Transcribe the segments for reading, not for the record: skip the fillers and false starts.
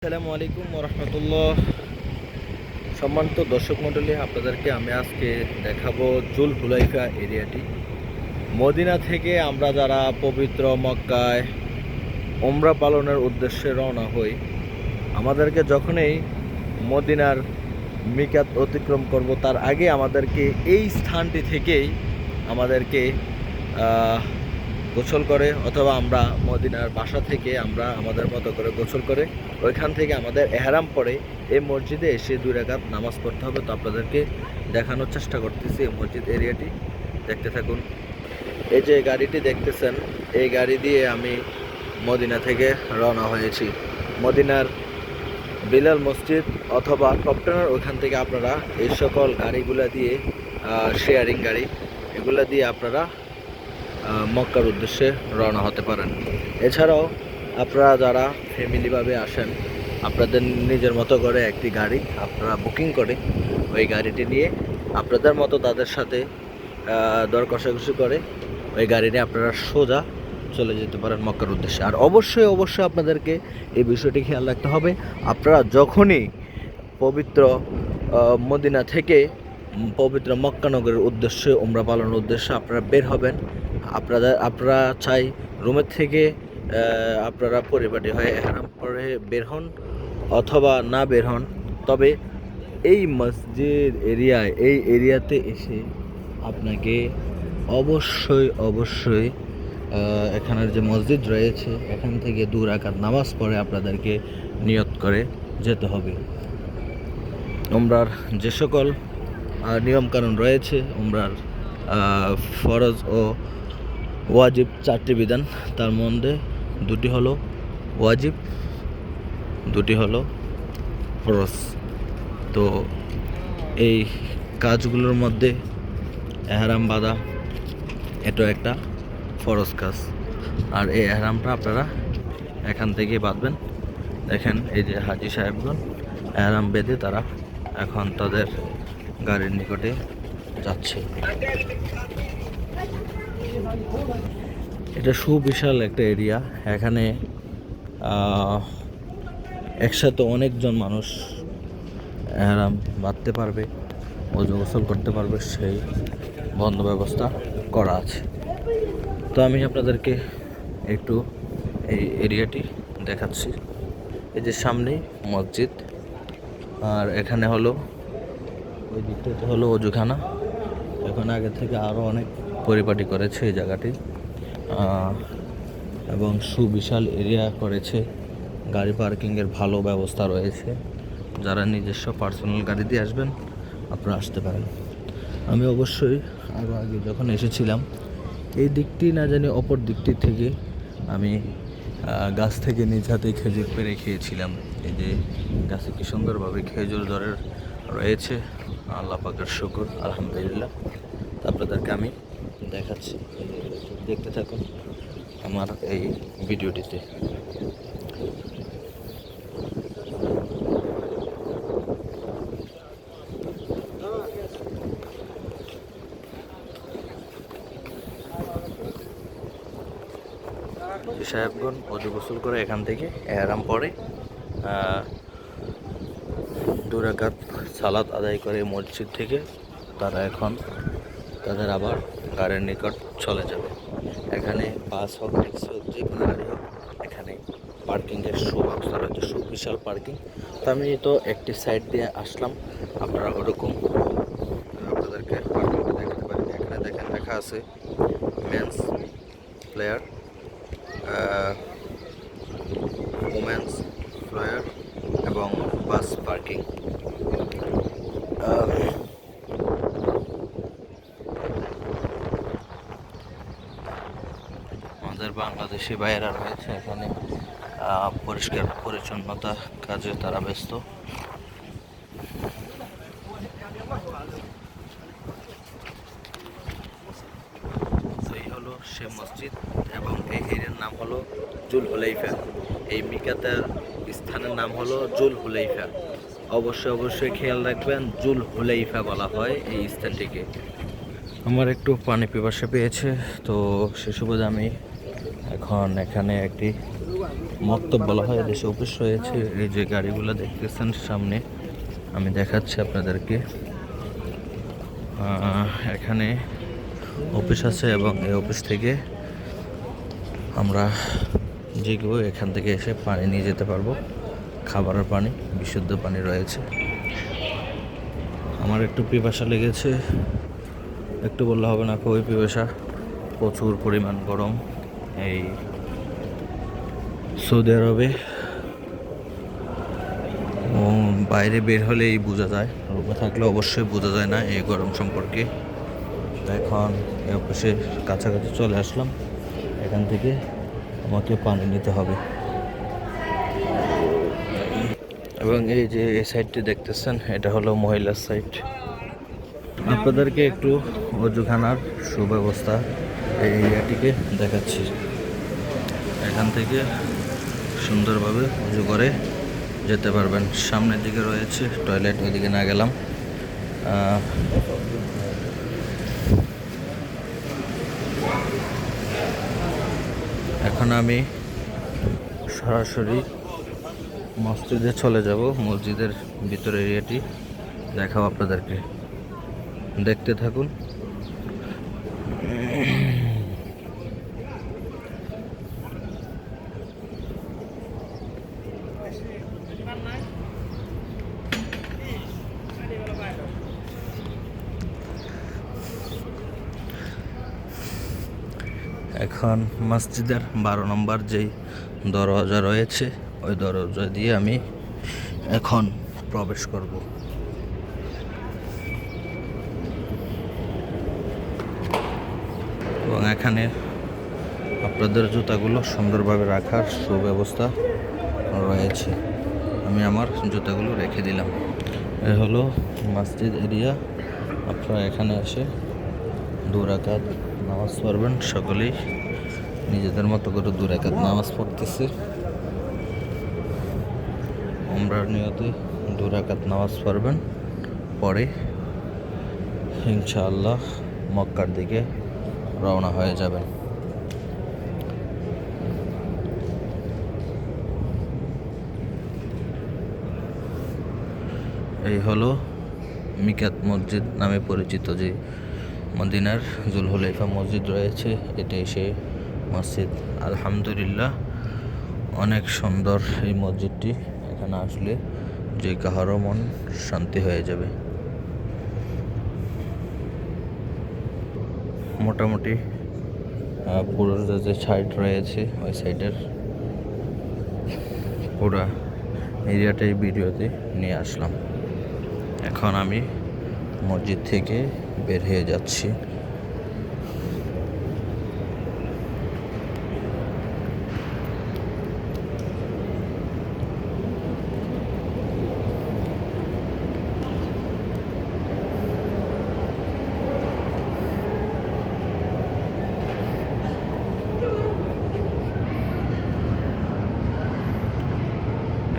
আসসালামু আলাইকুম রহমতুল্লাহ। সম্মানিত দর্শক মণ্ডলী, আপনাদেরকে আমি আজকে দেখাবো জুল হুলাইফা এরিয়াটি। মদিনা থেকে আমরা যারা পবিত্র মক্কায় উমরা পালনের উদ্দেশ্যে রওনা হই, আমাদেরকে যখনই মদিনার মিকাত অতিক্রম করব, তার আগে আমাদেরকে এই স্থানটি থেকেই আমাদেরকে গোসল করে, অথবা আমরা মদিনার বাসা থেকে আমরা আমাদের মতো করে গোসল করে ওইখান থেকে আমাদের এহরাম পরে এই মসজিদে এসে 2 রাকাত নামাজ পড়তে হবে। তো আপনাদেরকে দেখানোর চেষ্টা করতেছি এই মসজিদ এরিয়াটি, দেখতে থাকুন। এই যে গাড়িটি দেখতেছেন, এই গাড়ি দিয়ে আমি মদিনা থেকে রওনা হয়েছি। মদিনার বিলাল মসজিদ অথবা টপটানার ওইখান থেকে আপনারা এই সকল গাড়িগুলা দিয়ে, শেয়ারিং গাড়ি, এগুলা দিয়ে আপনারা মক্কার উদ্দেশ্যে রওনা হতে পারেন। এছাড়াও আপনারা যারা ফ্যামিলিভাবে আসেন, আপনাদের নিজের মতো করে একটি গাড়ি আপনারা বুকিং করে ওই গাড়িটি নিয়ে আপনাদের মতো তাদের সাথে দর কষাকষি করে ওই গাড়ি নিয়ে আপনারা সোজা চলে যেতে পারেন মক্কার উদ্দেশ্যে। আর অবশ্যই আপনাদেরকে এই বিষয়টি খেয়াল রাখতে হবে, আপনারা যখনই পবিত্র মদিনা থেকে পবিত্র মক্কানগরের উদ্দেশ্যে উমরা পালনের উদ্দেশ্যে আপনারা বের হবেন, আপনারা চাই রুমের থেকে আপনারা পরিপাটি হয়ে এহরাম পরে বের হন অথবা না বের হন। তবে এই মসজিদ এরিয়ায়, এই এরিয়াতে এসে আপনাকে অবশ্যই এখানের যে মসজিদ রয়েছে এখান থেকে 2 রাকাত নামাজ পড়ে আপনাদেরকে নিয়ত করে যেতে হবে। উমরার যে সকল নিয়মকানুন রয়েছে, উমরার ফরজ ও ওয়াজিব 4টি বিধান, তার মধ্যে 2টি হলো ওয়াজিব, 2টি হলো ফরজ। তো এই কাজগুলোর মধ্যে এহরাম বাঁধা এটা একটা ফরজ কাজ, আর এই এহরামটা আপনারা এখান থেকে বাঁধবেন। দেখেন এই যে হাজি সাহেবগণ এহরাম বেঁধে তারা এখন তাদের গাড়ির নিকটে যাচ্ছে। এটা সুবিশাল একটা এরিয়া, এখানে একসাথে অনেকজন মানুষ এহরাম বাঁধতে পারবে, ওযু গোসল করতে পারবে, সেই বন্ধ ব্যবস্থা করা আছে। তো আমি আপনাদেরকে একটু এই এরিয়াটি দেখাচ্ছি। এই যে সামনেই মসজিদ, আর এখানে হলো ওই দিকটাতে হলো অজুখানা। এখন আগে থেকে আরও অনেক পরিপাটি করেছে এই জায়গাটি, এবং সুবিশাল এরিয়া করেছে। গাড়ি পার্কিংয়ের ভালো ব্যবস্থা রয়েছে, যারা নিজস্ব পার্সোনাল গাড়ি দিয়ে আসবেন আপনারা আসতে পারেন। আমি অবশ্যই আরও আগে যখন এসেছিলাম এই দিকটি না জানি অপর দিকটি থেকে আমি গাছ থেকে নিজ হাতে খেজুর পেড়ে খেয়েছিলাম। এই যে গাছে কি সুন্দরভাবে খেজুর ধরে রয়েছে, আল্লাহ পাকের শুকর, আলহামদুলিল্লাহ। আপনাদেরকে আমি দেখাচ্ছি, দেখতে থাকুন আমার এই ভিডিওটিতে। সাহেবগণ ওযু গোসল করে এখান থেকে এহরাম পরে 2 রাকাত সালাত আদায় করে মসজিদ থেকে তারা এখন তাদের আবার গাড়ির নিকট চলে যাবে। এখানে বাস হোক, ট্যাক্সি হোক, যে কোনো গাড়ি হোক, এখানে পার্কিংয়ের সুব্যবস্থা রয়েছে, সুবিশাল পার্কিং। তো আমি তো একটি সাইড দিয়ে আসলাম, আপনারা ওরকম আপনাদেরকে পার্কিংটা দেখাতে পারি। এখানে দেখেন লেখা আছে মেন্স প্লেয়ার, ওমেন্স ফ্লায়ার এবং বাস পার্কিং। আমাদের বাংলাদেশি ভাইয়েরা রয়েছে এখানে, পরিষ্কার পরিচ্ছন্নতা কাজে তারা ব্যস্ত। এই হলো সে মসজিদ, এবং এই এরিয়ার নাম হলো জুল হুলাইফা। এই মিকাতের স্থানের নাম হলো জুল হুলাইফা। অবশ্যই খেয়াল রাখবেন, জুল হুলাইফা বলা হয় এই স্থানটিকে। আমার একটু পানি পিপাসা পেয়েছে, তো সে সুবাদে আমি এখন এখানে একটি মক্তব বলা হয়, দেশে অফিস রয়েছে। এই যে গাড়িগুলো দেখতেছেন সামনে, আমি দেখাচ্ছি আপনাদেরকে। এখানে অফিস আছে এবং এই অফিস থেকে আমরা যে কেউ এখান থেকে এসে পানি নিয়ে যেতে পারবো। খাবারের পানি, বিশুদ্ধ পানি রয়েছে। আমার একটু পিপাসা লেগেছে, একটু বললে হবে না, খুবই পিপাসা। প্রচুর পরিমাণ গরম এই সৌদি আরবে। বাইরে বের হলেই বোঝা যায়, রুমে থাকলে অবশ্যই বোঝা যায় না এই গরম সম্পর্কে। এখন এই অফিসের কাছাকাছি চলে আসলাম, এখান থেকে আমাকে পানি নিতে হবে। এবং এই যে এই সাইডটি দেখতেছেন, এটা হলো মহিলার সাইড। আপনাদেরকে একটু অজুখানার সুব্যবস্থা এই এরিয়াটিকে দেখাচ্ছি। এখান থেকে সুন্দরভাবে উজু করে যেতে পারবেন। সামনের দিকে রয়েছে টয়লেট, ওইদিকে না গেলাম। এখন আমি সরাসরি মসজিদে চলে যাব। মসজিদের ভিতর এরিয়াটি দেখাও আপনাদেরকে, দেখতে থাকুন। এখন মসজিদের 12 নম্বর যেই দরজা রয়েছে, ওই দরজা দিয়ে আমি এখন প্রবেশ করব। এবং এখানে আপনাদের জুতাগুলো সুন্দরভাবে রাখার সুব্যবস্থা রয়েছে। আমি আমার জুতাগুলো রেখে দিলাম। এ হলো মসজিদ এরিয়া। আপনারা এখানে এসে 2 রাকাত নামাজ পড়বেন। সকলেই নিজেদের মতো করে 2 রাকাত নামাজ পড়তেছে। উমরার নিয়তে 2 রাকাত নামাজ পড়বেন, পরে ইনশাআল্লাহ মক্কার দিকে রওনা হয়ে যাবেন। এই হলো মিকাত মসজিদ নামে পরিচিত যে মদিনার জুলহুলাইফা মসজিদ রয়েছে, এটাই সেই মসজিদ। আলহামদুলিল্লাহ, অনেক সুন্দর এই মসজিদটি। এখানে আসলে যে কাহারও মন শান্তি হয়ে যাবে। মোটামুটি পুরো যে সাইড রয়েছে, ওই সাইডের পুরা এরিয়াটাই ভিডিওতে নিয়ে আসলাম। এখন আমি মসজিদ থেকে বের হয়ে যাচ্ছি।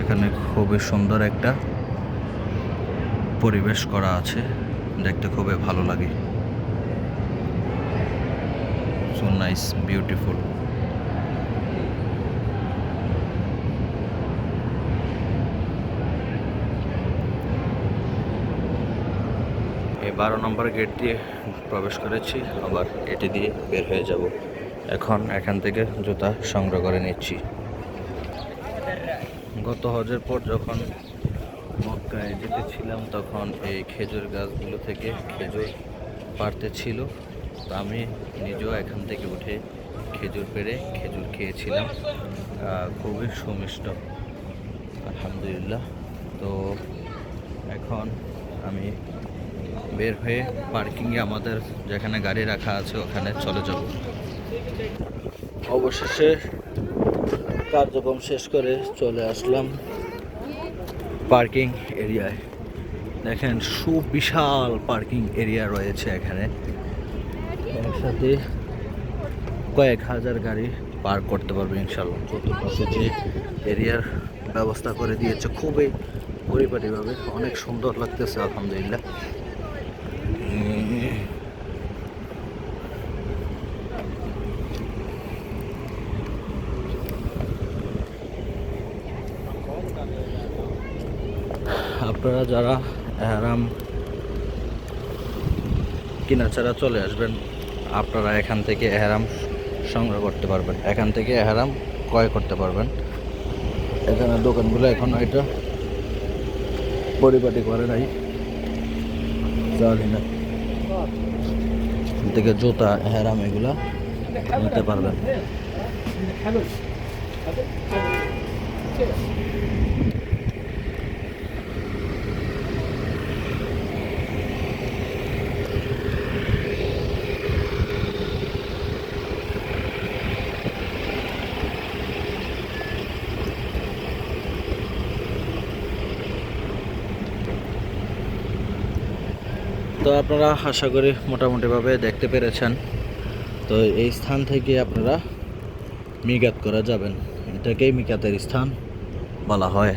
এখানে খুবই সুন্দর একটা পরিবেশ করা আছে, দেখতে খুবই ভালো লাগে। So nice, beautiful. এই 12 নম্বর গেট দিয়ে প্রবেশ করেছি, আবার এটি দিয়ে বের হয়ে যাব। এখন এখান থেকে জুতা সংগ্রহ করে নিচ্ছি। গত হজের পর যখন মক্কায় যেতেছিলাম, তখন এই খেজুর গাছগুলো থেকে খেজুর পাড়তে ছিল। তো আমি নিজেও এখান থেকে উঠে খেজুর পেড়ে খেজুর খেয়েছিলাম, খুবই সুমিষ্ট, আলহামদুলিল্লাহ। তো এখন আমি বের হয়ে পার্কিংয়ে আমাদের যেখানে গাড়ি রাখা আছে ওখানে চলে যাব। অবশেষে কার্যক্রম শেষ করে চলে আসলাম পার্কিং এরিয়ায়। দেখেন, সুবিশাল পার্কিং এরিয়া রয়েছে এখানে। একসাথে কয়েক হাজার গাড়ি পার্ক করতে পারবে ইনশাল্লাহ। চতুর্পাশে যে এরিয়ার ব্যবস্থা করে দিয়েছে খুবই পরিপাটিভাবে, অনেক সুন্দর লাগতেছে আলহামদুলিল্লাহ। আপনারা যারা এহরাম কিনা ছাড়া চলে আসবেন, আপনারা এখান থেকে এহরাম সংগ্রহ করতে পারবেন, এখান থেকে এহরাম ক্রয় করতে পারবেন। এখানে দোকানগুলো এখন এটা পরিপাটি করে নাই, জানি না। এখান থেকে জুতা এহরাম এগুলা নিতে পারবেন। তো আপনারা আশা করি মোটামুটিভাবে দেখতে পেরেছেন। তো এই স্থান থেকে আপনারা মিকাত করা যাবেন, এটাকেই মিকাতের স্থান বলা হয়।